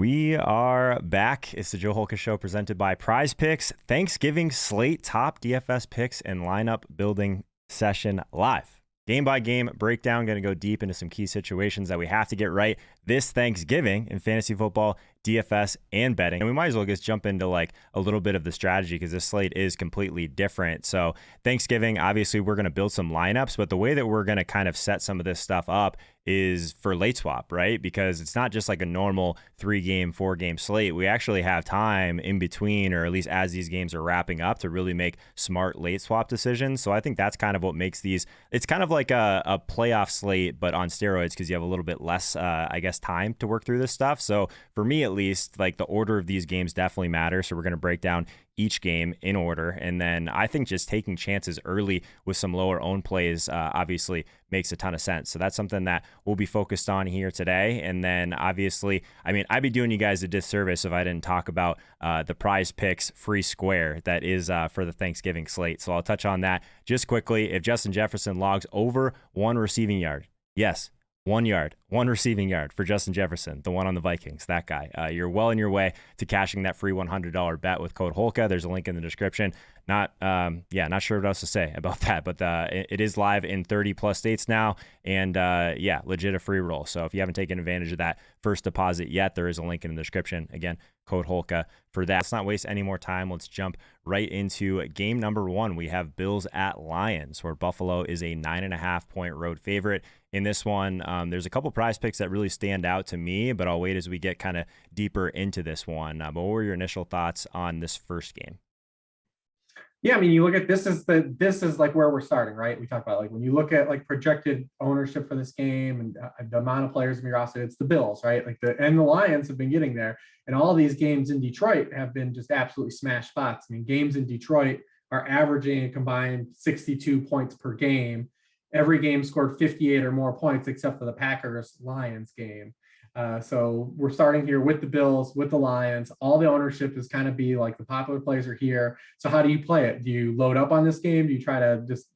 We are back. It's the Joe Holka Show presented by PrizePicks. Thanksgiving slate top DFS picks and lineup building session live. Game by game breakdown, going to go deep into some key situations that we have to get right this Thanksgiving in fantasy football, DFS, and betting. And we might as well just jump into like a little bit of the strategy because this slate is completely different. So Thanksgiving, obviously, we're going to build some lineups, but the way that we're going to kind of set some of this stuff up is for late swap, right? Because it's not just like a normal 3-game, 4-game slate. We actually have time in between, or at least as these games are wrapping up, to really make smart late swap decisions. So I think that's kind of what makes these, it's kind of like a playoff slate, but on steroids, because you have a little bit less, time to work through this stuff. So for me, at least, like the order of these games definitely matters. So we're going to break down each game in order. And then I think just taking chances early with some lower owned plays obviously makes a ton of sense. So that's something that we'll be focused on here today. And then obviously, I mean, I'd be doing you guys a disservice if I didn't talk about the PrizePicks free square that is for the Thanksgiving slate. So I'll touch on that just quickly. If Justin Jefferson logs over 1 receiving yard, yes, 1 yard, 1 receiving yard for Justin Jefferson, the one on the Vikings, that guy. You're well on your way to cashing that free $100 bet with code Holka. There's a link in the description. Not sure what else to say about that, but it is live in 30 plus states now, and legit a free roll. So if you haven't taken advantage of that first deposit yet, there is a link in the description. Again, code Holka for that. Let's not waste any more time. Let's jump right into game number 1. We have Bills at Lions, where Buffalo is a 9.5-point road favorite. In this one, there's a couple prize picks that really stand out to me, but I'll wait as we get kind of deeper into this one. But what were your initial thoughts on this first game? Yeah, I mean, you look at this is like where we're starting, right? We talk about like when you look at like projected ownership for this game and the amount of players in your roster, it's the Bills, right? Like the Lions have been getting there, and all these games in Detroit have been just absolutely smash spots. I mean, games in Detroit are averaging a combined 62 points per game. Every game scored 58 or more points, except for the Packers-Lions game. So we're starting here with the Bills, with the Lions. All the ownership is kind of be like the popular plays are here. So how do you play it? Do you load up on this game? Do you try to just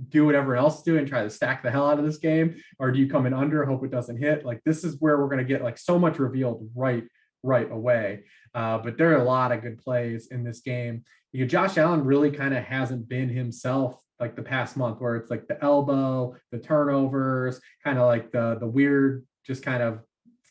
do what everyone else is doing and try to stack the hell out of this game? Or do you come in under, hope it doesn't hit? Like this is where we're going to get like so much revealed right away. But there are a lot of good plays in this game. Josh Allen really kind of hasn't been himself like the past month, where it's like the elbow, the turnovers, kind of like the weird, just kind of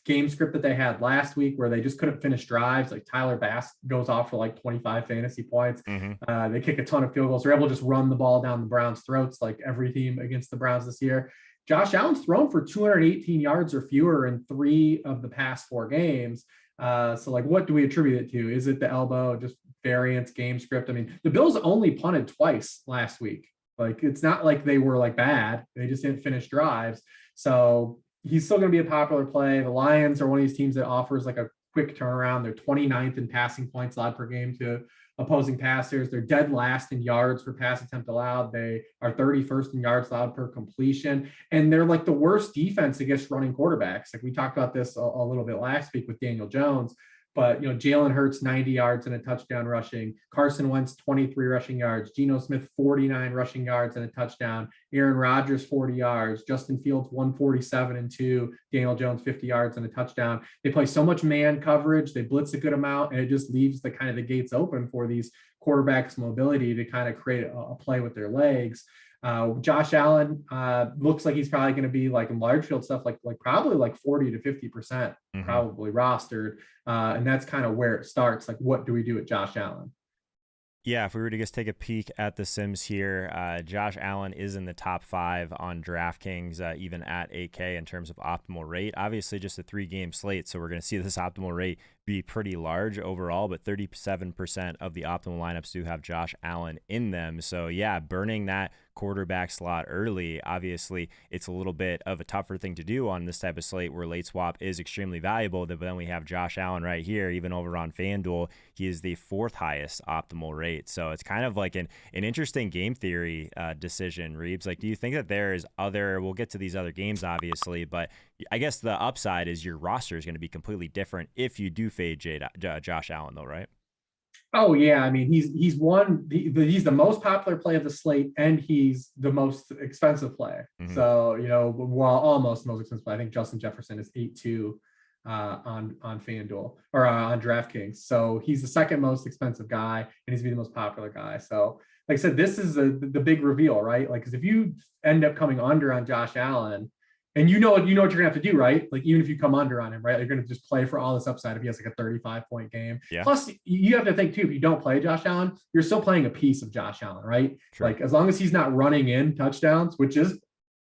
game script that they had last week where they just couldn't finish drives. Like Tyler Bass goes off for like 25 fantasy points. They kick a ton of field goals. They're able to just run the ball down the Browns' throats like every team against the Browns this year. Josh Allen's thrown for 218 yards or fewer in 3 of the past 4 games. So like, what do we attribute it to? Is it the elbow, just variance, game script? I mean, the Bills only punted twice last week. Like, it's not like they were like bad. They just didn't finish drives. So he's still going to be a popular play. The Lions are one of these teams that offers like a quick turnaround. They're 29th in passing points allowed per game to opposing passers. They're dead last in yards per pass attempt allowed. They are 31st in yards allowed per completion. And they're like the worst defense against running quarterbacks. Like we talked about this a little bit last week with Daniel Jones. But, Jalen Hurts, 90 yards and a touchdown rushing. Carson Wentz, 23 rushing yards. Geno Smith, 49 rushing yards and a touchdown. Aaron Rodgers, 40 yards. Justin Fields, 147 and 2. Daniel Jones, 50 yards and a touchdown. They play so much man coverage. They blitz a good amount, and it just leaves the kind of the gates open for these quarterbacks' mobility to kind of create a play with their legs. Josh Allen looks like he's probably going to be like in large field stuff, like probably like 40 to 50% probably rostered. And that's kind of where it starts. Like, what do we do with Josh Allen? Yeah, if we were to just take a peek at the Sims here, Josh Allen is in the top 5 on DraftKings, even at 8K in terms of optimal rate. Obviously, just a 3-game slate, so we're going to see this optimal rate be pretty large overall, but 37% of the optimal lineups do have Josh Allen in them. So yeah, burning that quarterback slot early, obviously it's a little bit of a tougher thing to do on this type of slate where late swap is extremely valuable. But then we have Josh Allen right here, even over on FanDuel, he is the 4th highest optimal rate. So it's kind of like an interesting game theory decision, Reeves. Like, do you think that there is we'll get to these other games obviously, but I guess the upside is your roster is going to be completely different if you do fade Josh Allen though, right? Oh yeah, I mean he's the most popular play of the slate, and he's the most expensive play. So well, almost most expensive play. I think Justin Jefferson is 8.2 on FanDuel or on DraftKings. So he's the second most expensive guy, and he's be the most popular guy. So like I said, this is the big reveal, right? Like, because if you end up coming under on Josh Allen, and you know what you're gonna have to do, right? Like, even if you come under on him, right? You're gonna just play for all this upside if he has like a 35-point game. Yeah. Plus, you have to think too, if you don't play Josh Allen, you're still playing a piece of Josh Allen, right? Sure. Like, as long as he's not running in touchdowns, which is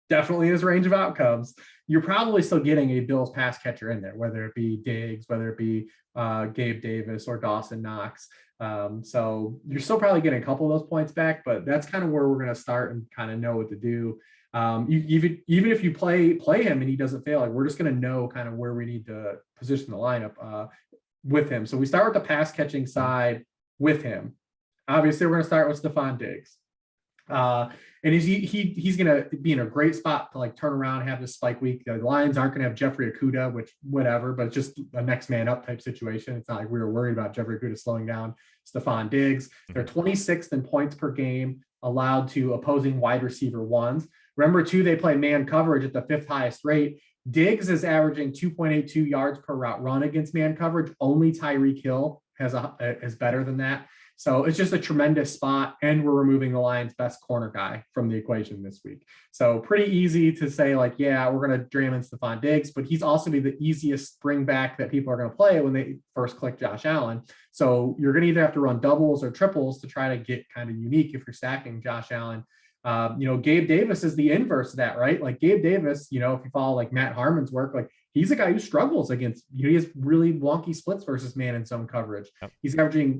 definitely his range of outcomes, you're probably still getting a Bills pass catcher in there, whether it be Diggs, whether it be Gabe Davis or Dawson Knox. So you're still probably getting a couple of those points back, but that's kind of where we're going to start and kind of know what to do. Even if you play him and he doesn't fail, like, we're just going to know kind of where we need to position the lineup with him. So we start with the pass catching side with him. Obviously, we're going to start with Stephon Diggs. And he's going to be in a great spot to like turn around and have this spike week. The Lions aren't going to have Jeffrey Okudah, which whatever, but it's just a next man up type situation. It's not like we were worried about Jeffrey Okudah slowing down Stephon Diggs. They're 26th in points per game allowed to opposing wide receiver ones. Remember too, they play man coverage at the 5th highest rate. Diggs is averaging 2.82 yards per route run against man coverage. Only Tyreek Hill is better than that. So it's just a tremendous spot, and we're removing the Lions' best corner guy from the equation this week. So pretty easy to say, like, yeah, we're going to jam in Stephon Diggs, but he's also be the easiest bring back that people are going to play when they first click Josh Allen. So you're going to either have to run doubles or triples to try to get kind of unique if you're stacking Josh Allen. Gabe Davis is the inverse of that, right? Like Gabe Davis, if you follow like Matt Harmon's work, like he's a guy who struggles against, he has really wonky splits versus man and zone coverage. Yep. He's averaging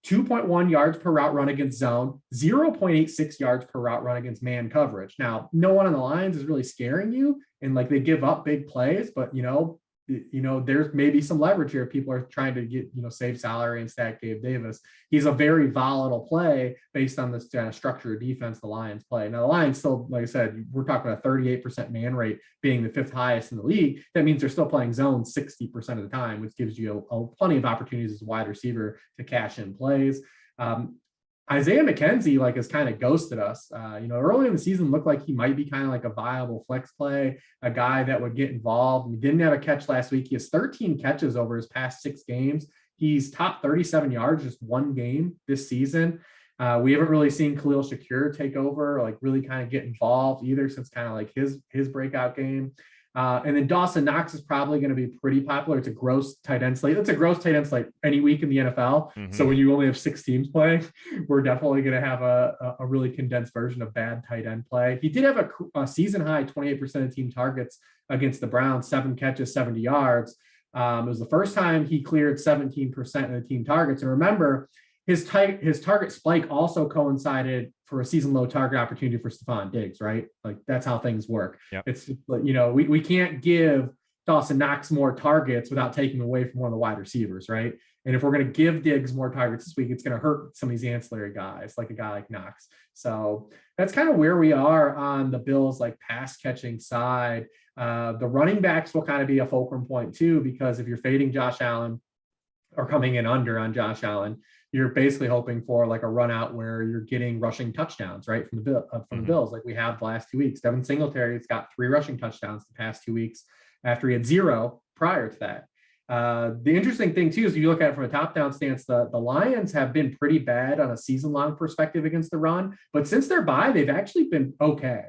2.1 yards per route run against zone, 0.86 yards per route run against man coverage. Now, no one on the Lions is really scaring you, and like they give up big plays, but there's maybe some leverage here if people are trying to get, save salary and stack Gabe Davis. He's a very volatile play based on this structure of defense the Lions play. Now, the Lions still, like I said, we're talking about a 38% man rate being the 5th highest in the league. That means they're still playing zone 60% of the time, which gives you plenty of opportunities as a wide receiver to cash in plays. Isaiah McKenzie has kind of ghosted us. Early in the season looked like he might be kind of like a viable flex play, a guy that would get involved. He didn't have a catch last week. He has 13 catches over his past 6 games. He's top 37 yards just one game this season. We haven't really seen Khalil Shakir take over, like really kind of get involved either since kind of like his breakout game. And then Dawson Knox is probably going to be pretty popular. It's a gross tight end slate. It's a gross tight end slate any week in the NFL. Mm-hmm. So when you only have 6 teams playing, we're definitely going to have a really condensed version of bad tight end play. He did have a season high 28% of team targets against the Browns, 7 catches, 70 yards. It was the first time he cleared 17% of the team targets. And remember, his target spike also coincided for a season low target opportunity for Stephon Diggs, right? Like that's how things work. Yep. It's we can't give Dawson Knox more targets without taking away from one of the wide receivers, right? And if we're going to give Diggs more targets this week, it's going to hurt some of these ancillary guys, like a guy like Knox. So that's kind of where we are on the Bills like pass catching side. The running backs will kind of be a fulcrum point too, because if you're fading Josh Allen or coming in under on Josh Allen, you're basically hoping for like a run out where you're getting rushing touchdowns, right? From the Bills, like we have the last 2 weeks. Devin Singletary's got 3 rushing touchdowns the past 2 weeks after he had 0 prior to that. The interesting thing too, is if you look at it from a top-down stance, the Lions have been pretty bad on a season-long perspective against the run, but since their bye, they've actually been okay.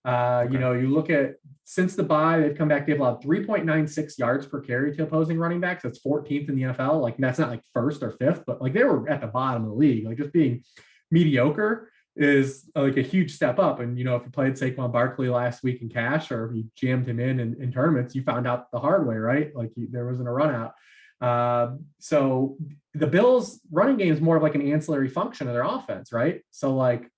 You look at since the bye, they've come back. They've allowed 3.96 yards per carry to opposing running backs. That's 14th in the NFL. Like that's not like 1st or 5th, but like they were at the bottom of the league. Like just being mediocre is like a huge step up. And if you played Saquon Barkley last week in cash, or if you jammed him in tournaments, you found out the hard way, right? Like there wasn't a run out. So the Bills running game is more of like an ancillary function of their offense, right? So like,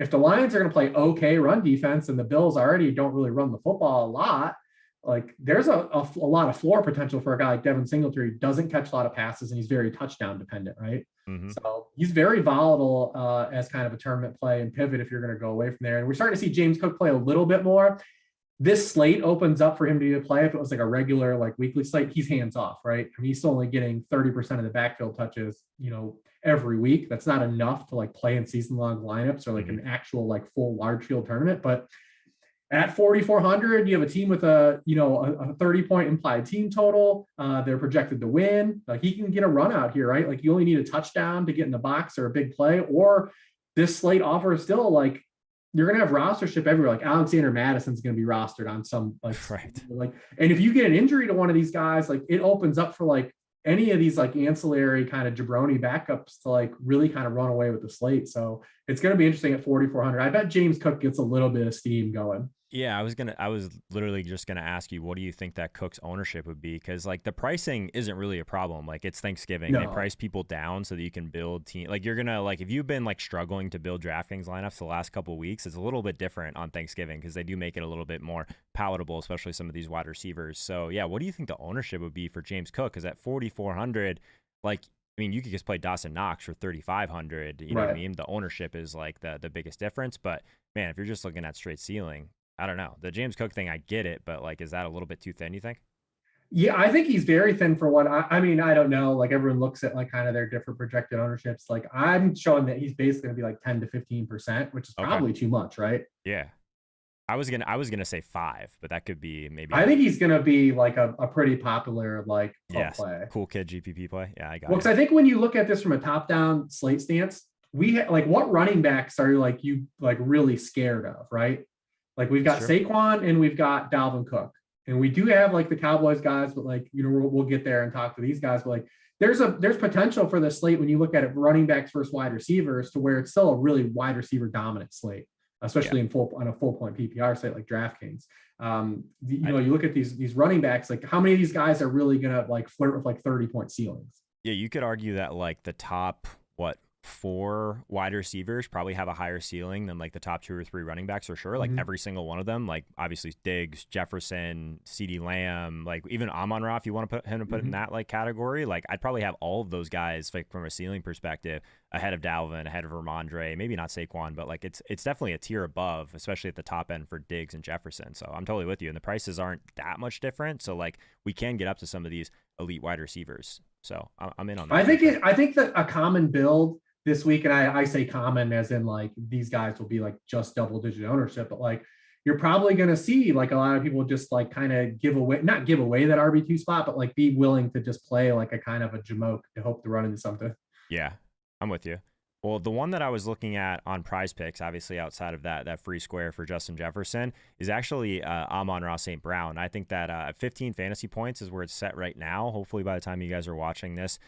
if the Lions are going to play okay run defense and the Bills already don't really run the football a lot, like there's a lot of floor potential for a guy like Devin Singletary who doesn't catch a lot of passes and he's very touchdown dependent, right? Mm-hmm. So he's very volatile as kind of a tournament play and pivot if you're going to go away from there. And we're starting to see James Cook play a little bit more. This slate opens up for him to play. If it was like a regular like weekly slate, he's hands off, right? I mean, he's still only getting 30% of the backfield touches, every week. That's not enough to like play in season long lineups or like an actual like full large field tournament. But at 4,400, you have a team with a 30-point implied team total. They're projected to win. Like, he can get a run out here, right? Like, you only need a touchdown to get in the box or a big play, or this slate offers still, like, you're gonna have rostership everywhere. Like, Alexander Madison's gonna be rostered on some, like, Right. like, and if you get an injury to one of these guys, like, it opens up for like any of these like ancillary kind of jabroni backups to like really kind of run away with the slate. So it's going to be interesting at 4,400. I bet James Cook gets a little bit of steam going. Yeah, I was literally just gonna ask you, what do you think that Cook's ownership would be? Because like the pricing isn't really a problem. Like, it's Thanksgiving, they No. price people down so that you can build team. Like, you're gonna, like, if you've been like struggling to build DraftKings lineups the last couple of weeks, it's a little bit different on Thanksgiving because they do make it a little bit more palatable, especially some of these wide receivers. So yeah, what do you think the ownership would be for James Cook? Because at 4,400, like, I mean, you could just play Dawson Knox for 3,500. You know what I mean? The ownership is like the biggest difference. But man, if you're just looking at straight ceiling, I don't know. The James Cook thing, I get it, but like, is that a little bit too thin, you think? Yeah, I think he's very thin for what I mean, I don't know. Like, everyone looks at like kind of their different projected ownerships. Like, I'm showing that he's basically gonna be like 10 to 15%, which is probably too much, right? Yeah. I was gonna say 5, but that could be maybe. I think he's gonna be like a pretty popular like play. Cool kid GPP play. Yeah, I got Well, because I think when you look at this from a top-down slate stance, like, what running backs are like you like really scared of, right? Like, we've got Saquon and we've got Dalvin Cook, and we do have like the Cowboys guys, but like, we'll get there and talk to these guys. But like, there's potential for the slate when you look at it, running backs versus wide receivers, to where it's still a really wide receiver dominant slate, especially on a full point PPR site like DraftKings. You look at these running backs, like, how many of these guys are really gonna like flirt with like 30-point ceilings? Yeah, you could argue that like the top 4 wide receivers probably have a higher ceiling than like the top 2 or 3 running backs for sure. Like, every single one of them, like obviously Diggs, Jefferson, CeeDee Lamb, like even Amon-Ra, if you want to put in that like category, like I'd probably have all of those guys like from a ceiling perspective ahead of Dalvin, ahead of Ramondre, maybe not Saquon, but like it's definitely a tier above, especially at the top end for Diggs and Jefferson. So I'm totally with you, and the prices aren't that much different. So like, we can get up to some of these elite wide receivers. So I'm in on that. I think that a common build this week, and I say common as in like these guys will be like just double-digit ownership, but like, you're probably going to see like a lot of people just like kind of not give away that RB2 spot, but like be willing to just play like a kind of a jamoke to hope to run into something. Yeah, I'm with you. Well, the one that I was looking at on PrizePicks, obviously outside of that free square for Justin Jefferson, is actually Amon-Ra St. Brown. I think that 15 fantasy points is where it's set right now. Hopefully by the time you guys are watching this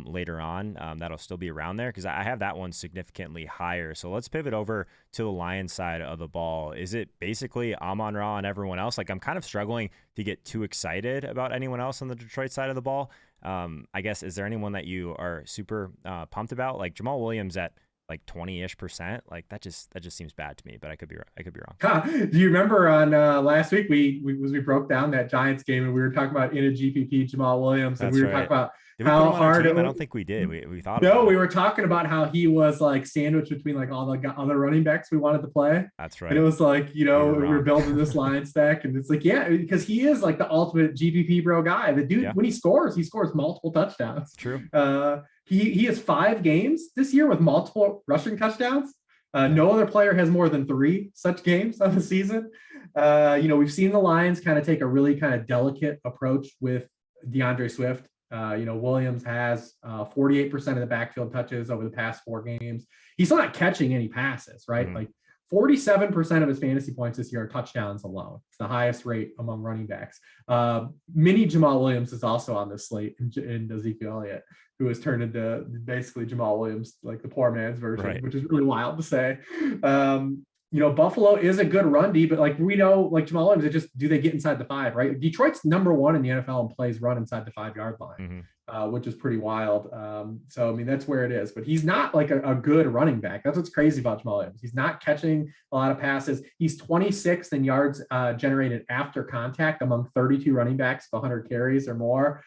later on, that'll still be around there, because I have that one significantly higher. So let's pivot over to the Lions side of the ball. Is it basically Amon-Ra and everyone else? Like, I'm kind of struggling to get too excited about anyone else on the Detroit side of the ball. I guess, is there anyone that you are super pumped about? Like Jamal Williams at like 20-ish%, like that just seems bad to me, but I could be wrong. Do you remember on last week we broke down that Giants game and we were talking about in a GPP Jamal Williams, and we were talking about how hard I don't think we did. We thought. No, we were talking about how he was like sandwiched between like all the other running backs we wanted to play. That's right. And it was like, we were building this line stack, and it's like, yeah, because he is like the ultimate GPP bro guy. The dude, when he scores multiple touchdowns. True. He has 5 games this year with multiple rushing touchdowns. No other player has more than 3 such games on the season. We've seen the Lions kind of take a really kind of delicate approach with DeAndre Swift. Williams has 48% of the backfield touches over the past 4 games. He's not catching any passes, right? Like 47% of his fantasy points this year are touchdowns alone. It's the highest rate among running backs. Mini Jamal Williams is also on this slate, in Ezekiel Elliott, who has turned into basically Jamal Williams, like the poor man's version, which is really wild to say. Buffalo is a good run D, but like we know, like Jamal Williams, do they get inside the 5, right? Detroit's number 1 in the NFL in plays run inside the 5-yard line, which is pretty wild. So, I mean, that's where it is, but he's not like a good running back. That's what's crazy about Jamal Williams. He's not catching a lot of passes. He's 26th in yards generated after contact among 32 running backs, 100 carries or more.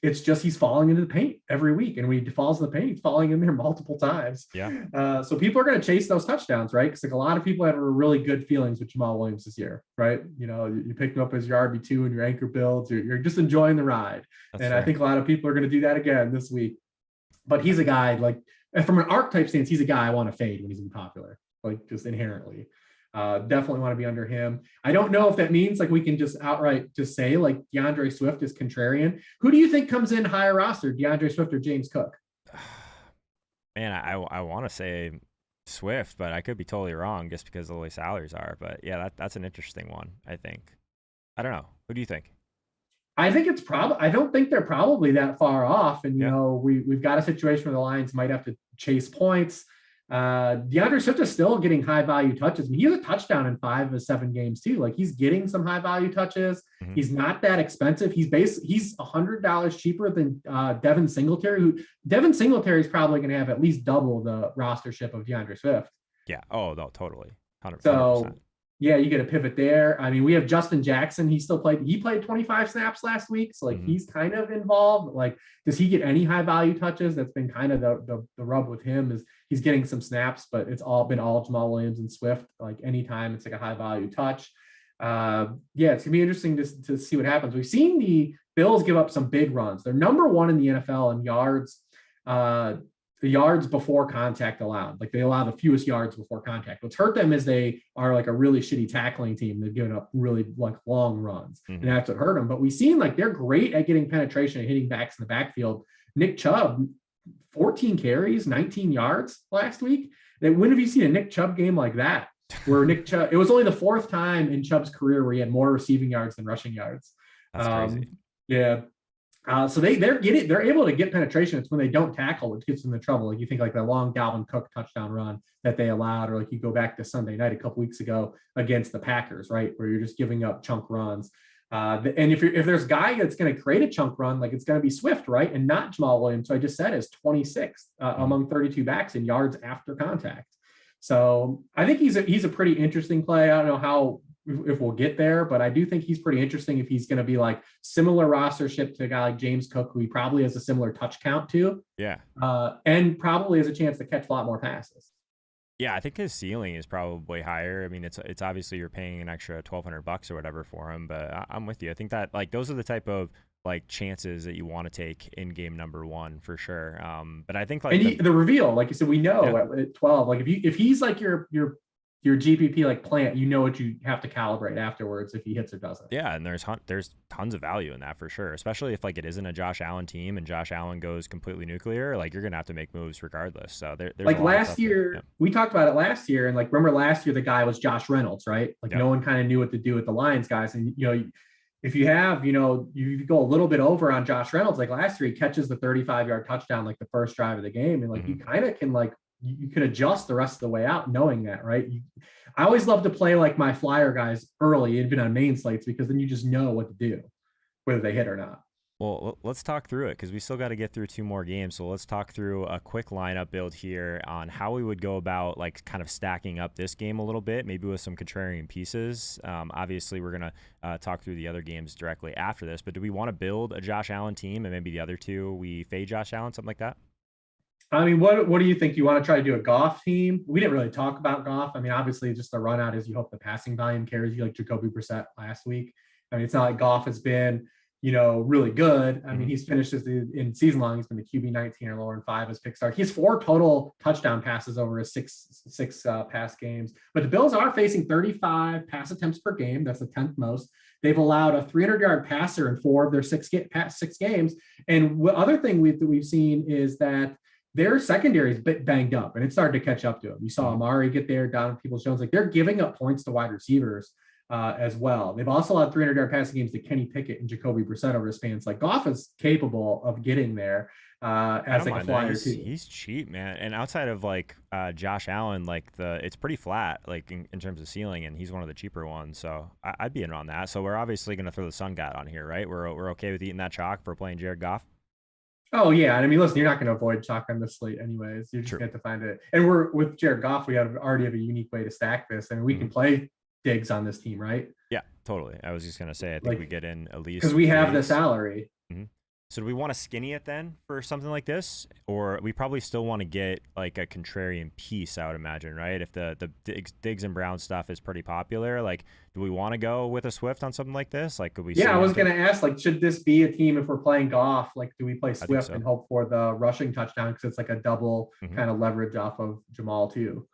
It's just he's falling into the paint every week, and when he falls in the paint, he's falling in there multiple times. So people are going to chase those touchdowns, right? Because like a lot of people have really good feelings with Jamal Williams this year, right? You picked him up as your RB2 and your anchor builds. You're just enjoying the ride. That's and right. I think a lot of people are going to do that again this week. But he's a guy, like, from an archetype stance, he's a guy I want to fade when he's popular, like just inherently. Definitely want to be under him. I don't know if that means like we can just outright just say like DeAndre Swift is contrarian. Who do you think comes in higher roster, DeAndre Swift or James Cook? Man, I want to say Swift, but I could be totally wrong just because of the way salaries are. But yeah, that's an interesting one, I think. I don't know. Who do you think? I think it's probably, I don't think they're probably that far off. And, Yeah. We've got a situation where the Lions might have to chase points. DeAndre Swift is still getting high value touches. I mean, he has a touchdown in 5 of 7 games too. Like he's getting some high value touches. Mm-hmm. He's not that expensive. He's $100 cheaper than Devin Singletary. Devin Singletary is probably going to have at least double the rostership of DeAndre Swift. Yeah. Oh no, totally. 100%. So yeah, you get a pivot there. I mean, we have Justin Jackson. He played 25 snaps last week. So like he's kind of involved. Like, does he get any high value touches? That's been kind of the rub with him is he's getting some snaps, but it's all Jamal Williams and Swift. Like anytime it's like a high value touch. Yeah, it's gonna be interesting to see what happens. We've seen the Bills give up some big runs. They're number 1 in the NFL in yards. The yards before contact allowed. Like they allow the fewest yards before contact. What's hurt them is they are like a really shitty tackling team. They've given up really like long runs, and that's what hurt them. But we've seen like they're great at getting penetration and hitting backs in the backfield. Nick Chubb, 14 carries, 19 yards last week. When have you seen a Nick Chubb game like that? Where Nick Chubb, it was only the 4th time in Chubb's career where he had more receiving yards than rushing yards. That's crazy. Yeah. So they're able to get penetration. It's when they don't tackle, which gets them in trouble. Like you think like the long Dalvin Cook touchdown run that they allowed, or like you go back to Sunday night a couple weeks ago against the Packers, right, where you're just giving up chunk runs. And if there's a guy that's going to create a chunk run, like it's going to be Swift, right, and not Jamal Williams. So I just said is 26th among 32 backs in yards after contact. So I think he's a pretty interesting play. I don't know how. If we'll get there, but I do think he's pretty interesting if he's going to be like similar rostership to a guy like James Cook, who he probably has a similar touch count to. Yeah. And probably has a chance to catch a lot more passes. Yeah, I think his ceiling is probably higher. I mean, it's obviously you're paying an extra $1,200 or whatever for him, but I'm with you. I think that like those are the type of like chances that you want to take in game number 1 for sure. But I think like the reveal, like you said, we know at 12, like if he's like your GPP like plant, you know what you have to calibrate afterwards if he hits or doesn't. Yeah, and there's tons of value in that for sure, especially if like it isn't a Josh Allen team and Josh Allen goes completely nuclear. Like you're gonna have to make moves regardless. So there's like last year, we talked about it last year, and like remember last year the guy was Josh Reynolds, right? Like no one kind of knew what to do with the Lions guys, and if you have you go a little bit over on Josh Reynolds, like last year he catches the 35-yard touchdown like the first drive of the game, and like you kind of can like. You can adjust the rest of the way out knowing that, right? I always love to play like my flyer guys early, even on main slates, because then you just know what to do, whether they hit or not. Well, let's talk through it because we still got to get through 2 more games. So let's talk through a quick lineup build here on how we would go about like kind of stacking up this game a little bit, maybe with some contrarian pieces. Obviously, we're going to talk through the other games directly after this, but do we want to build a Josh Allen team and maybe the other 2 we fade Josh Allen, something like that? I mean, what do you think? You want to try to do a Goff team? We didn't really talk about Goff. I mean, obviously, just the run out is you hope the passing volume carries you like Jacoby Brissett last week. I mean, it's not like Goff has been, really good. I mean, he's finished in season long. He's been the QB 19 or lower in 5 as pick start. He has 4 total touchdown passes over his six pass games. But the Bills are facing 35 pass attempts per game. That's the 10th most. They've allowed a 300-yard passer in 4 of their 6 games. And other thing we've seen is that their secondary is a bit banged up, and it started to catch up to them. You saw Amari get there, down Peoples-Jones. Like they're giving up points to wide receivers as well. They've also allowed 300-yard passing games to Kenny Pickett and Jacoby Brissett over the spans. Like Goff is capable of getting there as like a flyer too. He's cheap, man. And outside of like Josh Allen, like it's pretty flat, like in terms of ceiling, and he's one of the cheaper ones. So I'd be in on that. So we're obviously going to throw the sun god on here, right? We're okay with eating that chalk for playing Jared Goff. Oh yeah, and I mean, listen, you're not going to avoid chalk on this slate anyways. You're just going to have to find it. And we're with Jared Goff. We already have a unique way to stack this, and we can play Diggs on this team, right? Yeah, totally. I was just going to say, I think we get in at least because we have the salary. So do we want to skinny it then for something like this, or we probably still want to get like a contrarian piece? I would imagine, right? If the Diggs and Brown stuff is pretty popular, like, do we want to go with a Swift on something like this? Like, could we? Yeah, I was going to ask, like, should this be a team if we're playing Goff? Like, do we play Swift and hope for the rushing touchdown because it's like a double kind of leverage off of Jamal too?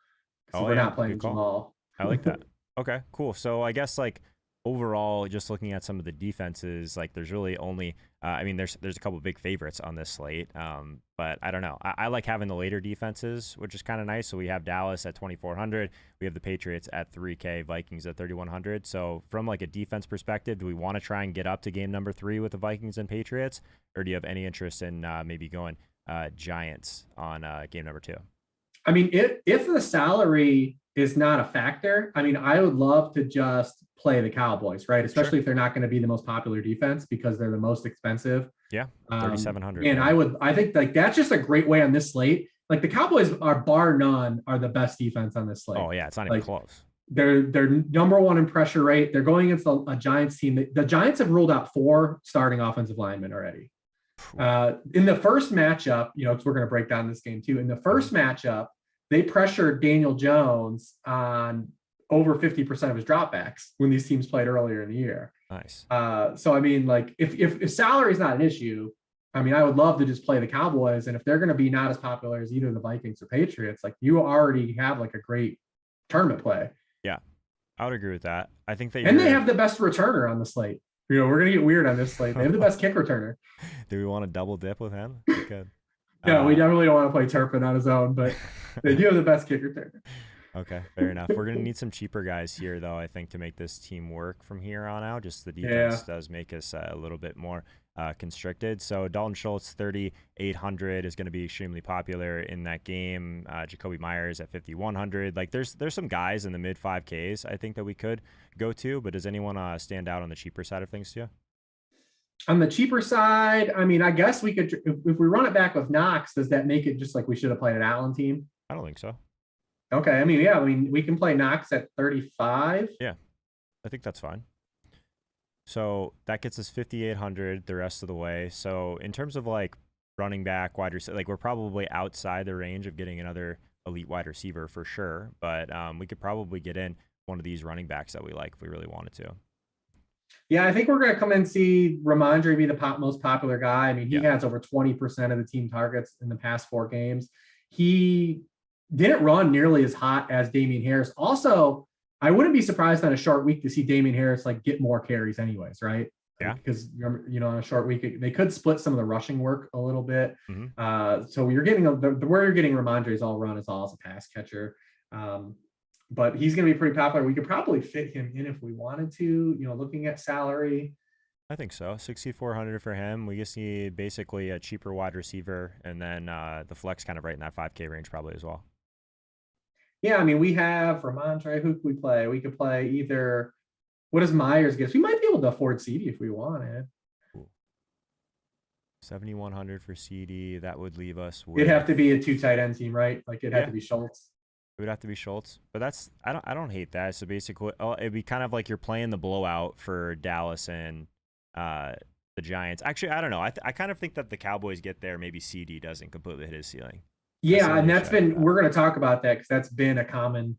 So we're not playing Jamal. I like that. Okay, cool. So I guess like overall, just looking at some of the defenses, like there's really only, I mean, there's a couple big favorites on this slate, but I don't know. I like having the later defenses, which is kind of nice. So we have Dallas at 2,400, we have the Patriots at 3K, Vikings at 3,100. So from like a defense perspective, do we want to try and get up to game number 3 with the Vikings and Patriots, or do you have any interest in maybe going Giants on game number 2? I mean, if the salary is not a factor, I mean, I would love to just play the Cowboys, right? Especially Sure. if they're not going to be the most popular defense because they're the most expensive. Yeah, 3,700. And I think like that's just a great way on this slate. Like the Cowboys are bar none are the best defense on this slate. Oh yeah, it's not even Like close. they're number one in pressure rate. They're going against a Giants team. The Giants have ruled out 4 starting offensive linemen already. In the first matchup, because we're going to break down this game too. In the first matchup, they pressured Daniel Jones on over 50% of his dropbacks when these teams played earlier in the year. Nice. So I mean, like if salary is not an issue, I mean, I would love to just play the Cowboys. And if they're going to be not as popular as either the Vikings or Patriots, like you already have like a great tournament play. Yeah, I would agree with that. I think that and they have the best returner on the slate. We're gonna get weird on this slate. They have the best kick returner. Do we want to double dip with him? Good. No, we definitely don't want to play Turpin on his own, but they do have the best kick returner. Okay, fair enough. We're going to need some cheaper guys here, though, I think, to make this team work from here on out. Just the defense does make us a little bit more constricted. So Dalton Schultz, 3,800, is going to be extremely popular in that game. Jacoby Myers at 5,100. Like, there's some guys in the mid 5Ks, I think, that we could go to, but does anyone stand out on the cheaper side of things to you? On the cheaper side, I mean, I guess we could, if we run it back with Knox, does that make it just like we should have played an Allen team? I don't think so. Okay. I mean, we can play Knox at 35. Yeah, I think that's fine. So that gets us 5,800 the rest of the way. So in terms of like running back, wide receiver, like we're probably outside the range of getting another elite wide receiver for sure. But we could probably get in one of these running backs that we like if we really wanted to. Yeah, I think we're going to come and see Ramondre be the most popular guy. I mean, he has over 20% of the team targets in the past 4 games. He didn't run nearly as hot as Damian Harris. Also, I wouldn't be surprised on a short week to see Damian Harris like get more carries anyways, on a short week, they could split some of the rushing work a little bit. So you're getting where you're getting Ramondre's all run is all as a pass catcher. But he's going to be pretty popular. We could probably fit him in if we wanted to, looking at salary. I think so. 6,400 for him. We just need basically a cheaper wide receiver, and then the flex kind of right in that 5K range probably as well. Yeah, I mean, we have Ramondre. Who could we play? We could play either. What does Myers give? We might be able to afford CD if we wanted. 7,100 for CD. That would leave us with. It'd have to be a 2 tight end team, right? Like it'd have to be Schultz. It would have to be Schultz, but I don't hate that. So basically, it'd be kind of like you're playing the blowout for Dallas and the Giants. Actually, I don't know. I kind of think that the Cowboys get there. Maybe CD doesn't completely hit his ceiling. Yeah, and we're going to talk about that because that's been a common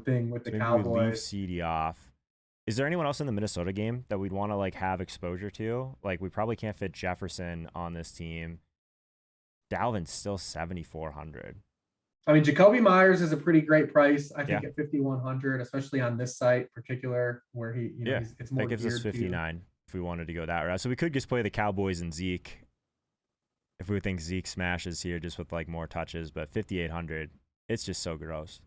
thing with the Cowboys. We leave CD off. Is there anyone else in the Minnesota game that we'd want to like have exposure to? Like we probably can't fit Jefferson on this team. Dalvin's still 7,400. I mean, Jacoby Myers is a pretty great price. I think at 5,100, especially on this site particular where he, it's more. That gives us 59 if we wanted to go that route. So we could just play the Cowboys and Zeke if we think Zeke smashes here just with like more touches. But 5,800, it's just so gross.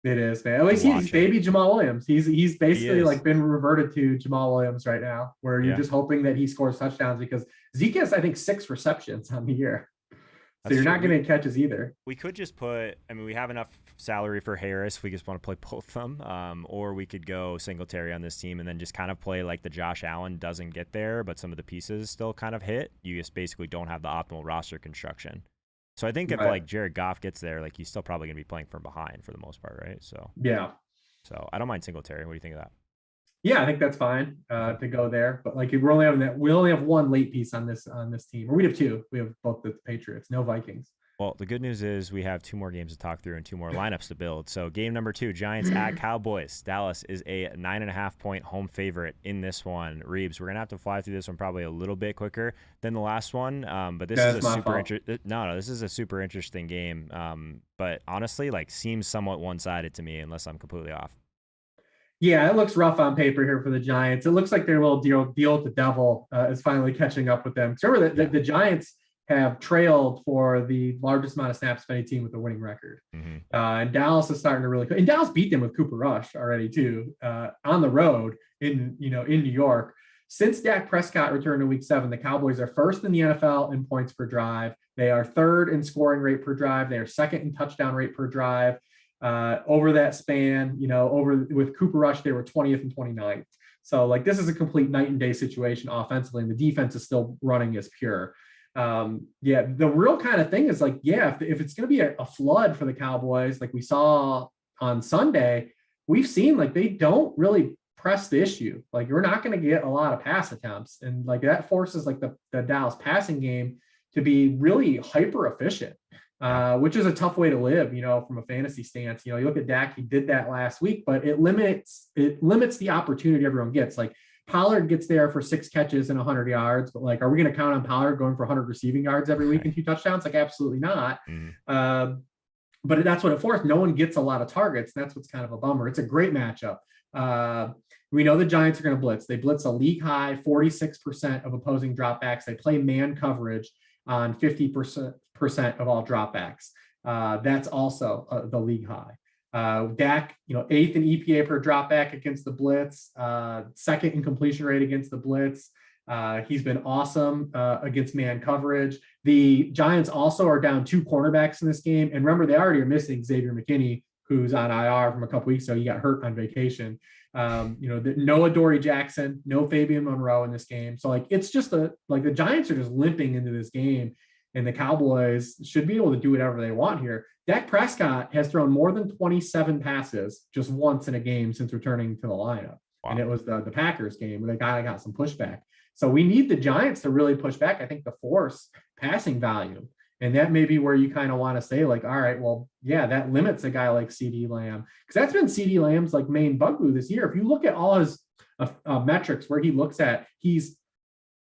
It is, man. At least he's baby Jamal Williams. He's basically like been reverted to Jamal Williams right now, where you're just hoping that he scores touchdowns because Zeke has, I think, 6 receptions on the year. So you're not going to catch us either. We could just put, we have enough salary for Harris if we just want to play both of them. Or we could go Singletary on this team and then just kind of play like the Josh Allen doesn't get there, but some of the pieces still kind of hit. You just basically don't have the optimal roster construction. So I think if like Jared Goff gets there, like he's still probably going to be playing from behind for the most part, right? So So I don't mind Singletary. What do you think of that? Yeah, I think that's fine to go there. But like we only have 1 late piece on this team, or we have 2. We have both the Patriots, no Vikings. Well, the good news is we have 2 more games to talk through and 2 more lineups to build. So game number 2, Giants at Cowboys. Dallas is a 9.5-point home favorite in this one. Reeves, we're gonna have to fly through this one probably a little bit quicker than the last one. But this is a super this is a super interesting game. But honestly, like seems somewhat one-sided to me unless I'm completely off. Yeah, it looks rough on paper here for the Giants. It looks like their little deal with the devil is finally catching up with them. 'Cause remember that Yeah. the Giants have trailed for the largest amount of snaps of any team with a winning record. And Dallas is starting to really, and Dallas beat them with Cooper Rush already too, on the road in New York. Since Dak Prescott returned in week 7, the Cowboys are first in the NFL in points per drive. They are third in scoring rate per drive. They are second in touchdown rate per drive. Over that span, over with Cooper Rush, they were 20th and 29th. So like this is a complete night and day situation offensively, and the defense is still running as pure. The real kind of thing is like, if it's going to be a flood for the Cowboys, like we saw on Sunday, we've seen like they don't really press the issue. Like you're not going to get a lot of pass attempts, and like that forces like the Dallas passing game to be really hyper efficient. Which is a tough way to live, from a fantasy stance. You look at Dak, he did that last week, but it limits the opportunity everyone gets. Like Pollard gets there for 6 catches and 100 yards, but like, are we going to count on Pollard going for 100 receiving yards every week and 2 touchdowns? Like, absolutely not. But that's what it forced. No one gets a lot of targets. That's what's kind of a bummer. It's a great matchup. We know the Giants are going to blitz. They blitz a league high 46% of opposing dropbacks. They play man coverage on 50% of all dropbacks. That's also the league high. Dak, 8th in EPA per dropback against the blitz, 2nd in completion rate against the blitz. He's been awesome against man coverage. The Giants also are down 2 cornerbacks in this game. And remember, they already are missing Xavier McKinney, who's on IR from a couple weeks ago. He got hurt on vacation. No Adoree Jackson, no Fabian Monroe in this game. So like, it's just the Giants are just limping into this game, and the Cowboys should be able to do whatever they want here. Dak Prescott has thrown more than 27 passes just once in a game since returning to the lineup. Wow. And it was the Packers game where they got some pushback. So we need the Giants to really push back, I think, to force passing value. And that may be where you kind of want to say, like, all right, well, yeah, that limits a guy like CeeDee Lamb, because that's been CeeDee Lamb's like main bugaboo this year. If you look at all his metrics where he looks at, he's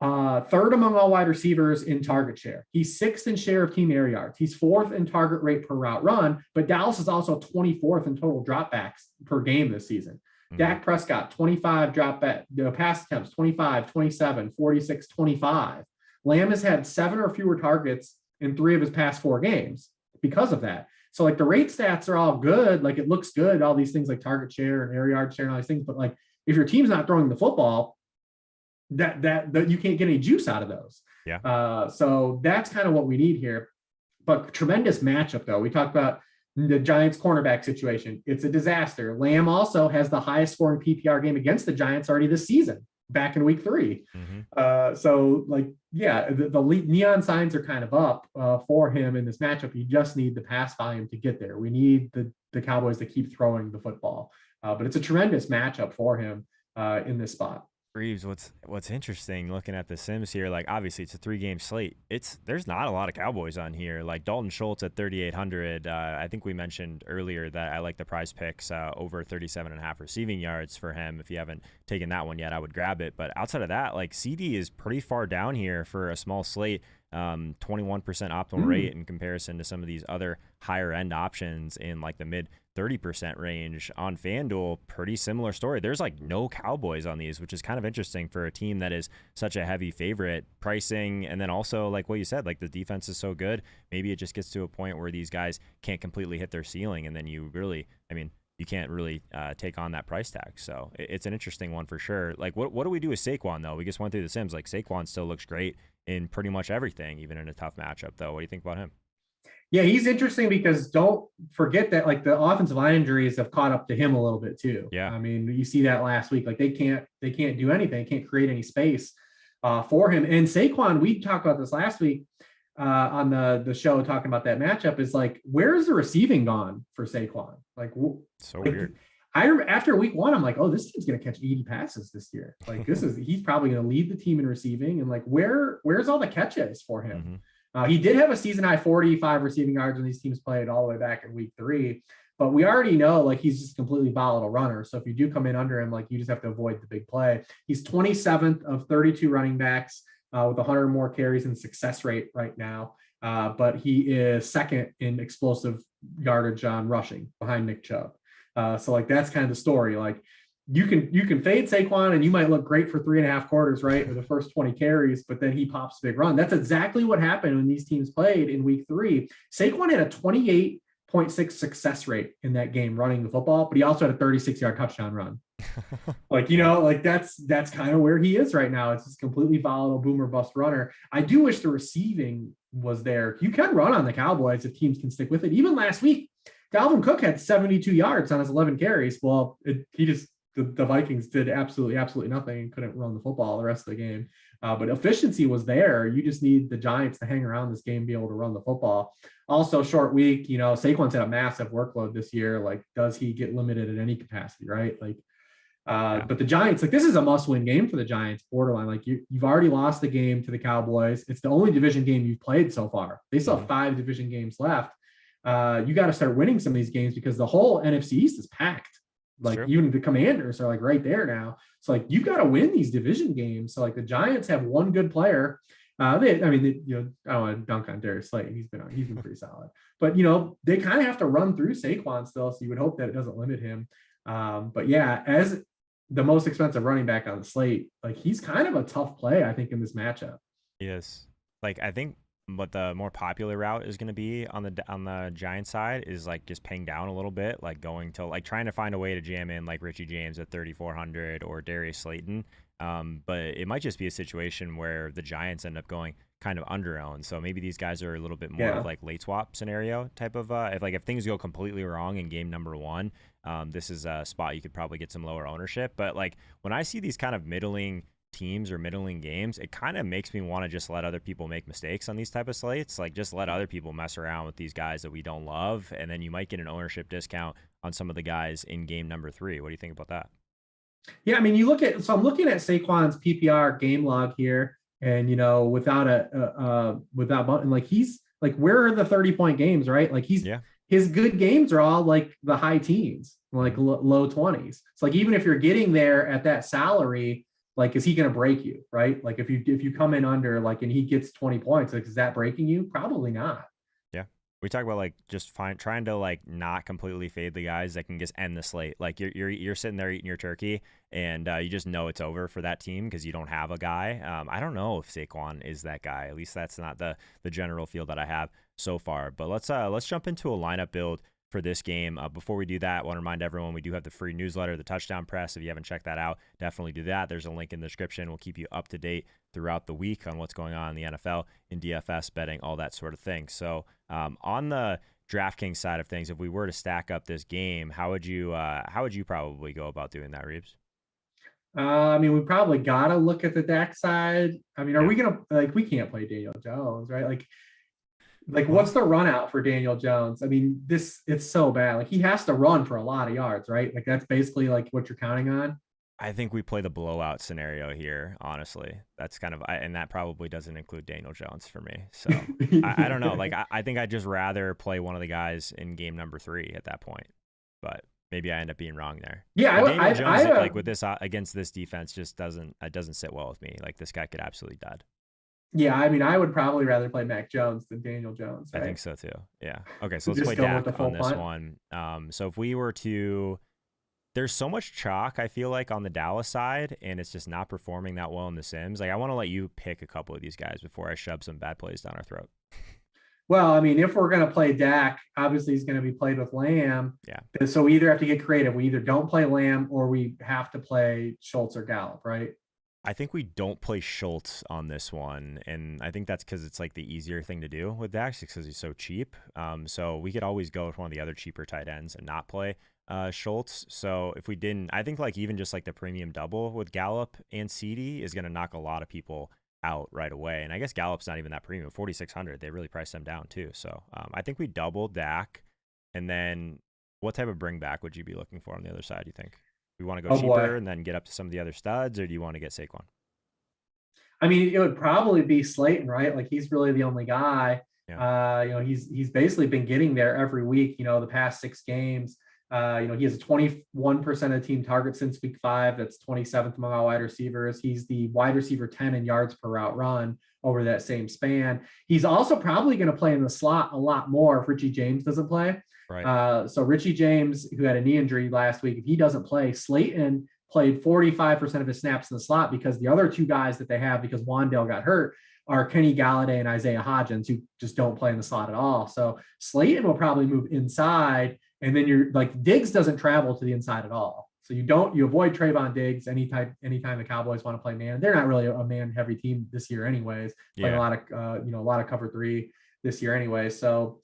3rd among all wide receivers in target share. He's 6th in share of team air yards. He's 4th in target rate per route run, but Dallas is also 24th in total dropbacks per game this season. Dak Prescott, 25 dropback, pass attempts, 25, 27, 46, 25. Lamb has had 7 or fewer targets in 3 of his past 4 games because of that. So like the rate stats are all good. Like it looks good, all these things like target share and air yard share and all these things. But like if your team's not throwing the football, that you can't get any juice out of those. So that's kind of what we need here. But tremendous matchup though. We talked about the Giants cornerback situation. It's a disaster. Lamb also has the highest scoring PPR game against the Giants already this season, back in week 3. So like, the neon signs are kind of up for him in this matchup. You just need the pass volume to get there. We need the Cowboys to keep throwing the football. But it's a tremendous matchup for him in this spot. Reeves, what's interesting looking at the Sims here, like obviously it's a 3-game slate. There's not a lot of Cowboys on here. Like Dalton Schultz at 3,800. I think we mentioned earlier that I like the PrizePicks over 37.5 receiving yards for him. If you haven't taken that one yet, I would grab it. But outside of that, like CD is pretty far down here for a small slate. 21% optimal rate in comparison to some of these other higher end options in like the mid 30% range on FanDuel. Pretty similar story. There's like no Cowboys on these, which is kind of interesting for a team that is such a heavy favorite pricing. And then also like what you said, like the defense is so good. Maybe it just gets to a point where these guys can't completely hit their ceiling. And then you can't really take on that price tag. So it's an interesting one for sure. Like what do we do with Saquon though? We just went through the Sims. Like Saquon still looks great in pretty much everything, even in a tough matchup though. What do you think about him? Yeah, he's interesting because don't forget that like the offensive line injuries have caught up to him a little bit too. Yeah. I mean, you see that last week, like they can't do anything, can't create any space for him. And Saquon, we talked about this last week on the show talking about that matchup, is like, where's the receiving gone for Saquon? Like weird. After week 1, I'm like, oh, this team's going to catch 80 passes this year. Like he's probably going to lead the team in receiving. And like, where's all the catches for him? He did have a season high 45 receiving yards when these teams played all the way back in week 3, but we already know like he's just a completely volatile runner. So if you do come in under him, like you just have to avoid the big play. He's 27th of 32 running backs with 100 more carries and success rate right now. But he is 2nd in explosive yardage on rushing behind Nick Chubb. So like, that's kind of the story. Like you can fade Saquon and you might look great for 3.5 quarters, right? Or the first 20 carries, but then he pops a big run. That's exactly what happened when these teams played in week 3. Saquon had a 28.6 success rate in that game running the football, but he also had a 36-yard touchdown run. Like, like that's kind of where he is right now. It's this completely volatile boomer bust runner. I do wish the receiving was there. You can run on the Cowboys if teams can stick with it. Even last week, Dalvin Cook had 72 yards on his 11 carries. Well, the Vikings did absolutely nothing and couldn't run the football the rest of the game. But efficiency was there. You just need the Giants to hang around this game, be able to run the football. Also, short week, Saquon's had a massive workload this year. Like, does he get limited in any capacity, right? Like, but the Giants, like, this is a must-win game for the Giants, borderline. Like, you've already lost the game to the Cowboys. It's the only division game you've played so far. They still have 5 division games left. You got to start winning some of these games because the whole NFC East is packed. Like, even the Commanders are like right there now. So like, you've got to win these division games. So like, the Giants have one good player. I don't want to dunk on Darius Slay. He's been pretty solid, but they kind of have to run through Saquon still. So you would hope that it doesn't limit him. But yeah, as the most expensive running back on the slate, like, he's kind of a tough play, I think, in this matchup. Yes. Like, I think what the more popular route is going to be on the Giants side is like just paying down a little bit, like going to like trying to find a way to jam in like Richie James at 3,400 or Darius Slayton. But it might just be a situation where the Giants end up going kind of under-owned. So maybe these guys are a little bit more of like late swap scenario type of if things go completely wrong in game number 1, this is a spot you could probably get some lower ownership. But like, when I see these kind of middling teams or middling games, it kind of makes me want to just let other people make mistakes on these type of slates. Like, just let other people mess around with these guys that we don't love, and then you might get an ownership discount on some of the guys in game number 3. What do you think about that? Yeah, I mean, I'm looking at Saquon's PPR game log here, and without Button, like, he's like, where are the 30-point games, right? Like, his good games are all like the high teens, like low 20s. It's like, even if you're getting there at that salary, like, is he going to break you, right? Like, if you come in under, like, and he gets 20 points, like, is that breaking you? Probably not. Yeah. We talk about like just trying to like not completely fade the guys that can just end the slate. Like, you're sitting there eating your turkey and you just know it's over for that team because you don't have a guy. I don't know if Saquon is that guy. At least that's not the general feel that I have so far. But let's jump into a lineup build for this game. Before we do that, I want to remind everyone we do have the free newsletter, the Touchdown Press. If you haven't checked that out, definitely do that. There's a link in the description. We'll keep you up to date throughout the week on what's going on in the NFL, in DFS betting, all that sort of thing. So on the DraftKings side of things, if we were to stack up this game, how would you probably go about doing that, Reeves? I mean, we probably gotta look at the Dak side. I mean, are we gonna, like, we can't play Daniel Jones, right? Like, what's the run out for Daniel Jones? I mean, it's so bad. Like, he has to run for a lot of yards, right? Like, that's basically like what you're counting on. I think we play the blowout scenario here, honestly. That's kind of, and that probably doesn't include Daniel Jones for me. So I don't know. Like, I think I'd just rather play one of the guys in game number 3 at that point. But maybe I end up being wrong there. Yeah, Daniel Jones, like, with this against this defense, just doesn't sit well with me. Like, this guy could absolutely dud. Yeah, I mean, I would probably rather play Mac Jones than Daniel Jones. Right? I think so too. Yeah. Okay, so let's play Dak on this one. So if we were to, there's so much chalk, I feel like, on the Dallas side, and it's just not performing that well in the Sims. Like, I want to let you pick a couple of these guys before I shove some bad plays down our throat. Well, I mean, if we're going to play Dak, obviously he's going to be played with Lamb. Yeah. So we either have to get creative. We either don't play Lamb or we have to play Schultz or Gallup, right? I think we don't play Schultz on this one, and I think that's because it's like the easier thing to do with Dax because he's so cheap. So we could always go with one of the other cheaper tight ends and not play Schultz. So if we didn't, I think like even just like the premium double with Gallup and CD is going to knock a lot of people out right away. And I guess Gallup's not even that premium, 4,600. They really priced them down too. So I think we double Dak, and then what type of bring back would you be looking for on the other side? You think? We want to go cheaper and then get up to some of the other studs, or do you want to get Saquon? I mean, it would probably be Slayton, right? Like, he's really the only guy. Yeah. He's basically been getting there every week. The past 6 games. He has a 21% of team target since week 5. That's 27th among all wide receivers. He's the wide receiver 10 in yards per route run over that same span. He's also probably going to play in the slot a lot more if Richie James doesn't play. Right. So Richie James, who had a knee injury last week, if he doesn't play, Slayton played 45% of his snaps in the slot, because the other two guys that they have, because Wandale got hurt, are Kenny Galladay and Isaiah Hodgins, who just don't play in the slot at all. So Slayton will probably move inside, and then you're like, Diggs doesn't travel to the inside at all. So you avoid Trayvon Diggs anytime the Cowboys want to play man. They're not really a man heavy team this year anyways, playing a lot of cover three this year anyway. So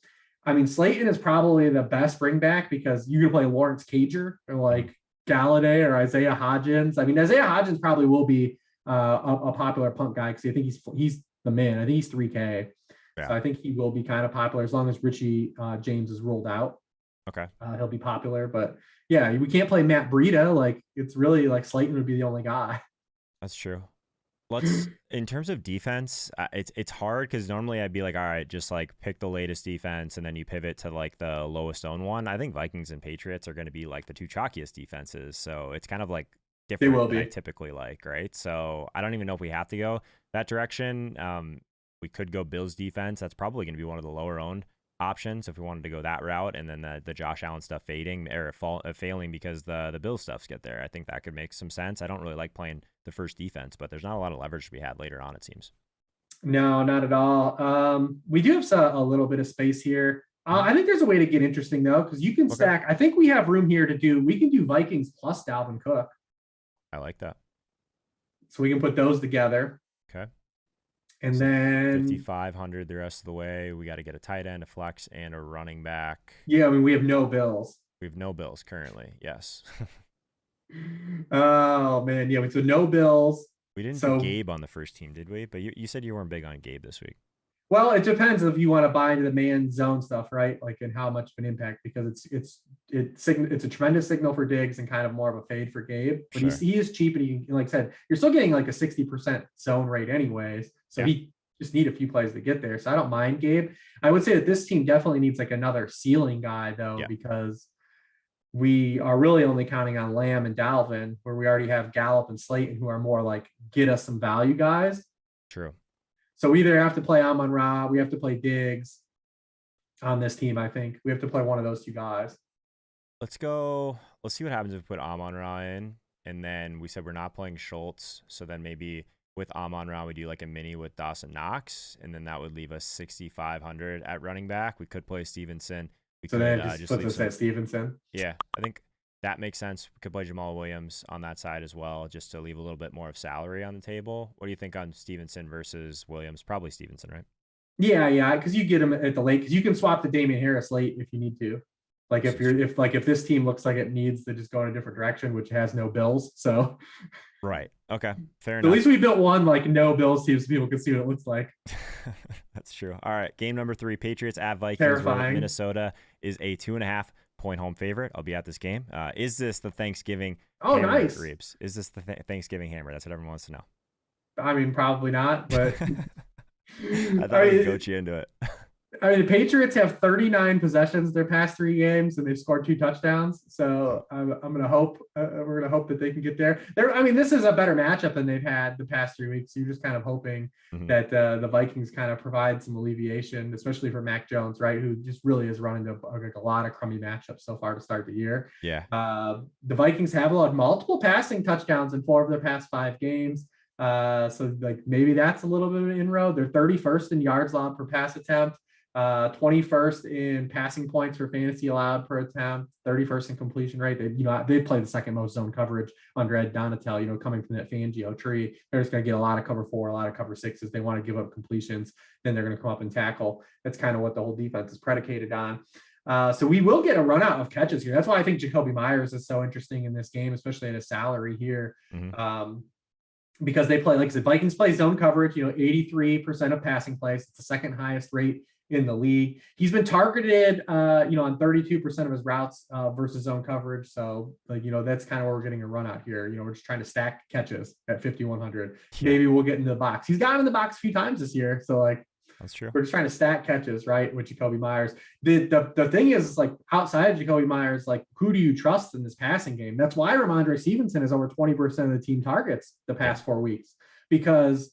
I mean, Slayton is probably the best bring back, because you can play Lawrence Cager or like Galladay or Isaiah Hodgins. I mean, Isaiah Hodgins probably will be a popular punt guy, because I think he's the man. I think he's 3K. Yeah. So I think he will be kind of popular as long as Richie James is ruled out. Okay. He'll be popular. But yeah, we can't play Matt Breida. Like, it's really like Slayton would be the only guy. That's true. In terms of defense, it's hard, because normally I'd be like, all right, just like pick the latest defense and then you pivot to like the lowest owned one. I think Vikings and Patriots are going to be like the two chalkiest defenses. So it's kind of like different than I typically like, right? So I don't even know if we have to go that direction. We could go Bills defense. That's probably going to be one of the lower owned options if we wanted to go that route, and then the Josh Allen stuff failing because the Bills stuffs get there. I think that could make some sense. I don't really like playing the first defense, but there's not a lot of leverage to be had later on, it seems. No, not at all. We do have a little bit of space here. I think there's a way to get interesting though, because you can stack. I think we have room here we can do Vikings plus Dalvin Cook. I like that. So we can put those together. Okay. And then 5,500 the rest of the way. We got to get a tight end, a flex, and a running back. Yeah, I mean, we have no Bills. We have no Bills currently. Yes. Oh man, yeah. So no Bills. We didn't do Gabe on the first team, did we? But you said you weren't big on Gabe this week. Well, it depends if you want to buy into the man zone stuff, right? Like, and how much of an impact, because it's a tremendous signal for Diggs and kind of more of a fade for Gabe. But sure, he is cheap, and like I said, you're still getting like a 60% zone rate anyways. So he just need a few plays to get there. So I don't mind Gabe. I would say that this team definitely needs like another ceiling guy though, because we are really only counting on Lamb and Dalvin, where we already have Gallup and Slayton, who are more like get us some value guys. True. So we either have to play Amon-Ra, we have to play Diggs on this team. I think we have to play one of those two guys. Let's see what happens if we put Amon-Ra in, and then we said we're not playing Schultz. So then maybe with Amon-Ra, we do like a mini with Dawson Knox, and then that would leave us 6,500 at running back. We could play Stevenson. Then just put this at Stevenson. Yeah, I think that makes sense. We could play Jamal Williams on that side as well, just to leave a little bit more of salary on the table. What do you think on Stevenson versus Williams? Probably Stevenson, right? Yeah, because you get him at the late, because you can swap the Damian Harris late if you need to. Like if this team looks like it needs to just go in a different direction, which has no Bills. So right. Okay. Fair enough. At least we built one like no Bills team so people can see what it looks like. That's true. All right. Game number 3, Patriots at Vikings. Terrifying. Minnesota is a 2.5-point home favorite. I'll be at this game. Is this the Thanksgiving hammer, nice. Reeves? Is this the Thanksgiving hammer? That's what everyone wants to know. I mean, probably not, but I thought I'd coach you into it. I mean, the Patriots have 39 possessions their past 3 games, and they've scored 2 touchdowns. So I'm going to hope we're going to hope that they can get there. I mean, this is a better matchup than they've had the past 3 weeks. So you're just kind of hoping that the Vikings kind of provide some alleviation, especially for Mac Jones, right? Who just really is running a lot of crummy matchups so far to start the year. Yeah. The Vikings have allowed multiple passing touchdowns in 4 of their past 5 games. So like maybe that's a little bit of an inroad. They're 31st in yards allowed per pass attempt. 21st in passing points for fantasy allowed per attempt, 31st in completion rate. They play the second most zone coverage under Ed Donatel, coming from that Fangio tree. They're just going to get a lot of cover 4, a lot of cover 6s. They want to give up completions, then they're going to come up and tackle. That's kind of what the whole defense is predicated on. So we will get a run out of catches here. That's why I think Jacoby Myers is so interesting in this game, especially at a salary here. Because they play, like I said, Vikings play zone coverage, 83% of passing plays. It's the second highest rate in the league. He's been targeted, on 32% of his routes versus zone coverage. So, that's kind of where we're getting a run out here. We're just trying to stack catches at 5,100. Maybe we'll get into the box. He's gotten in the box a few times this year. So, that's true. We're just trying to stack catches, right, with Jacoby Myers. The thing is, outside of Jacoby Myers, who do you trust in this passing game? That's why Ramondre Stevenson is over 20% of the team targets the past 4 weeks, because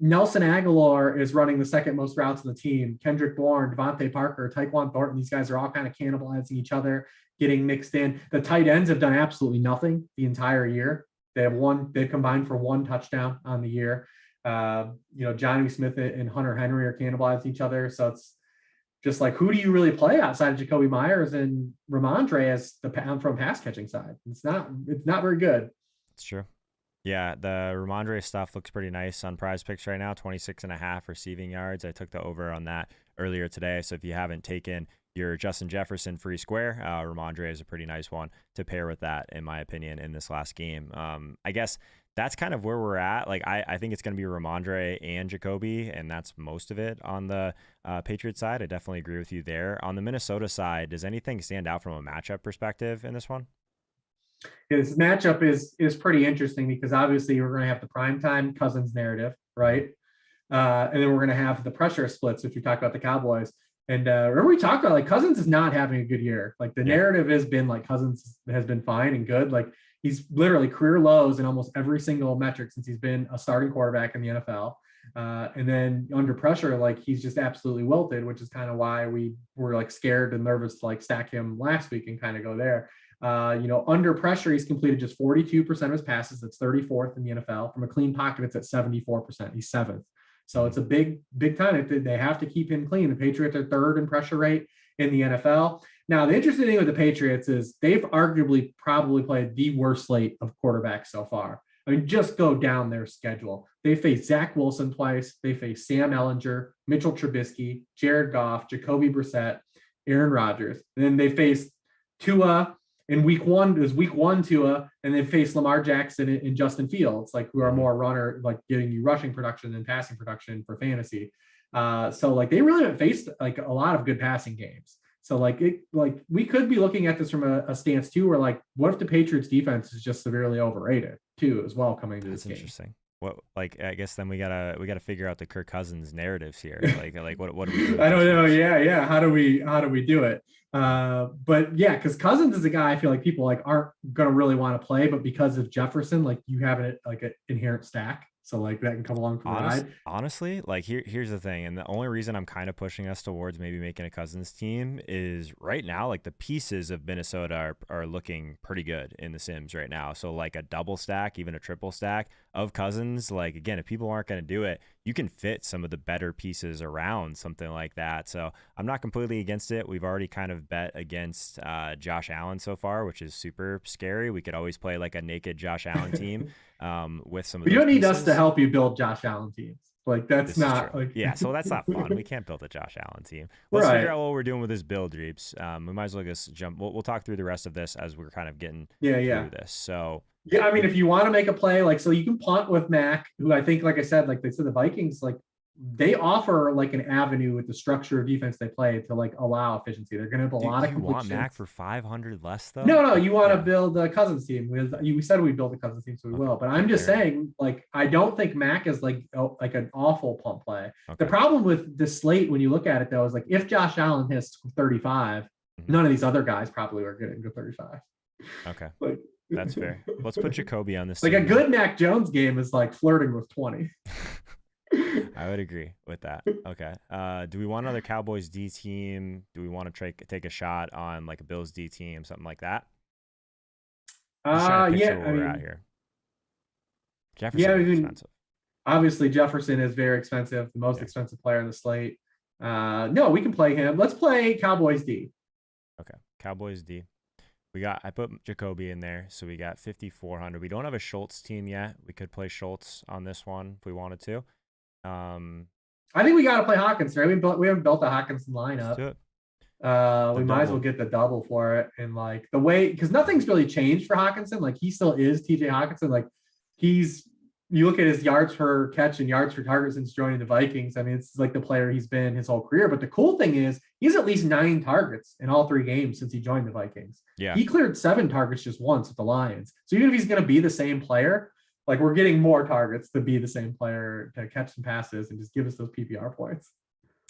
Nelson Aguilar is running the second most routes in the team. Kendrick Bourne, Devontae Parker, Tyquan Thornton, these guys are all kind of cannibalizing each other, getting mixed in. The tight ends have done absolutely nothing the entire year. They combined for 1 touchdown on the year. Johnny Smith and Hunter Henry are cannibalizing each other. So it's just like, who do you really play outside of Jacoby Myers and Ramondre as the pound from pass catching side? It's not very good. It's true. Yeah, the Ramondre stuff looks pretty nice on PrizePicks right now, 26.5 receiving yards. I took the over on that earlier today. So if you haven't taken your Justin Jefferson free square, Ramondre is a pretty nice one to pair with that, in my opinion, in this last game. I guess that's kind of where we're at. Like, I think it's going to be Ramondre and Jacoby, and that's most of it on the Patriots side. I definitely agree with you there. On the Minnesota side, does anything stand out from a matchup perspective in this one? This matchup is pretty interesting because obviously we're going to have the primetime Cousins narrative, right? And then we're going to have the pressure splits, which we talked about the Cowboys. And remember we talked about, like, Cousins is not having a good year. Like, the narrative has been like Cousins has been fine and good. Like, he's literally career lows in almost every single metric since he's been a starting quarterback in the NFL. And then under pressure, like, he's just absolutely wilted, which is kind of why we were like scared and nervous to like stack him last week and kind of go there. Under pressure, he's completed just 42% of his passes. That's 34th in the NFL. From a clean pocket, it's at 74%. He's 7th. So it's a big time. They have to keep him clean. The Patriots are 3rd in pressure rate in the NFL. Now, the interesting thing with the Patriots is they've arguably probably played the worst slate of quarterbacks so far. I mean, just go down their schedule. They face Zach Wilson twice. They face Sam Ehlinger, Mitchell Trubisky, Jared Goff, Jacoby Brissett, Aaron Rodgers. And then they face Tua in week 1. It was week 1 Tua, and they face Lamar Jackson and Justin Fields, like, who are more runner, like getting you rushing production than passing production for fantasy. So like, they really haven't faced like a lot of good passing games. So like we could be looking at this from a stance too, where like, what if the Patriots defense is just severely overrated too, as well, coming to this game? That's interesting. What, like, I guess then we gotta figure out the Kirk Cousins narratives here. Like what do we do? I don't know. Yeah. How do we do it? But yeah, because Cousins is a guy I feel like people like aren't gonna really want to play, but because of Jefferson, like, you have an inherent stack. So like, that can come along for the ride. Honestly, like, here's the thing, and the only reason I'm kind of pushing us towards maybe making a Cousins team is right now, like, the pieces of Minnesota are looking pretty good in the Sims right now. So like, a double stack, even a triple stack of Cousins, like, again, if people aren't going to do it, you can fit some of the better pieces around something like that. So I'm not completely against it. We've already kind of bet against Josh Allen so far, which is super scary. We could always play like a naked Josh Allen team with some of. You don't need us to help you build Josh Allen teams. Like, that's not like, yeah. So that's not fun. We can't build a Josh Allen team. Let's figure out what we're doing with this build, Reeps. We might as well just jump. We'll talk through the rest of this as we're kind of getting through this. So. Yeah, I mean, if you want to make a play, like, so you can punt with Mac, who I think, like I said, like they said, the Vikings, like, they offer like an avenue with the structure of defense they play to like allow efficiency. They're going to have a lot of completions. You want Mac for 500 less though? No, you want to build a Cousins team. We said we build a Cousins team, so we will. But I'm just saying, like, I don't think Mac is like an awful punt play. The problem with the slate, when you look at it though, is like, if Josh Allen hits 35, none of these other guys probably are going to go 35. Okay. Like, that's fair. Let's put Jacoby on this. Like, a good Mac Jones game is like flirting with 20. I would agree with that. Okay. Do we want another Cowboys D team? Do we want to take a shot on like a Bills D team, something like that? Yeah. We're at here. Jefferson is expensive. Obviously, Jefferson is very expensive, the most expensive player in the slate. No, we can play him. Let's play Cowboys D. Okay. Cowboys D. I put Jacoby in there, so we got 5,400. We don't have a Schultz team yet. We could play Schultz on this one if we wanted to. I think we got to play Hawkinson, right? We haven't built a Hawkinson lineup. We might as well get the double for it. And like, the way, because nothing's really changed for Hawkinson. Like, he still is TJ Hawkinson. Like, you look at his yards per catch and yards per target since joining the Vikings. I mean, it's like the player he's been his whole career. But the cool thing is he's at least 9 targets in all 3 games since he joined the Vikings. Yeah. He cleared 7 targets just once with the Lions. So even if he's going to be the same player, like, we're getting more targets to be the same player, to catch some passes and just give us those PPR points.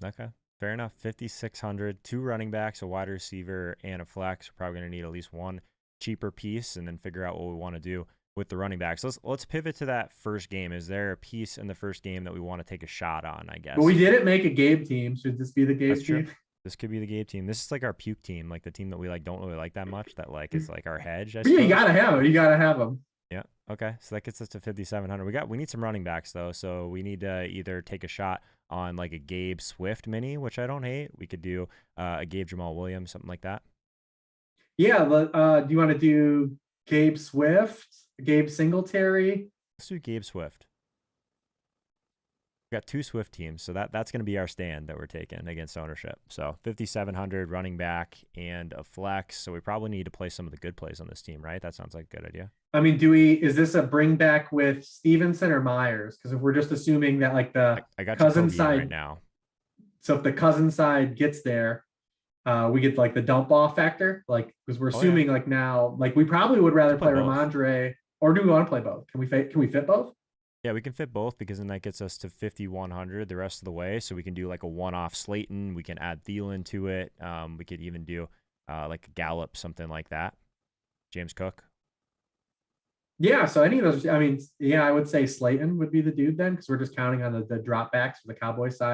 Okay. Fair enough. 5,600, 2 running backs, a wide receiver, and a flex. We're probably going to need at least one cheaper piece and then figure out what we want to do with the running backs. Let's pivot to that first game. Is there a piece in the first game that we want to take a shot on, I guess? But we didn't make a Gabe team. Should this be the Gabe team? This could be the Gabe team. This is like our puke team, like the team that we like don't really like that much, that like is like our hedge. Yeah, you gotta have them. Yeah. Okay. So that gets us to 5,700. We need some running backs though. So we need to either take a shot on like a Gabe Swift mini, which I don't hate. We could do a Gabe Jamal Williams, something like that. Yeah, do you want to do Gabe Swift, Gabe Singletary? Let's do Gabe Swift. We got 2 Swift teams, so that's going to be our stand that we're taking against ownership. So 5,700 running back and a flex. So we probably need to play some of the good plays on this team, right? That sounds like a good idea. I mean, is this a bring back with Stevenson or Myers? Because if we're just assuming that like the I got cousin Jacoby in side right now. So if the cousin side gets there, we get like the dump off factor, like because we're assuming like now, like we probably would rather play Ramondre, or do we want to play both? Can we fit both? Yeah, we can fit both because then that gets us to 5,100 the rest of the way. So we can do like a one-off Slayton. We can add Thielen to it. We could even do like a Gallup, something like that. James Cook. Yeah, so any of those, I mean, yeah, I would say Slayton would be the dude then, because we're just counting on the drop backs for the Cowboy side.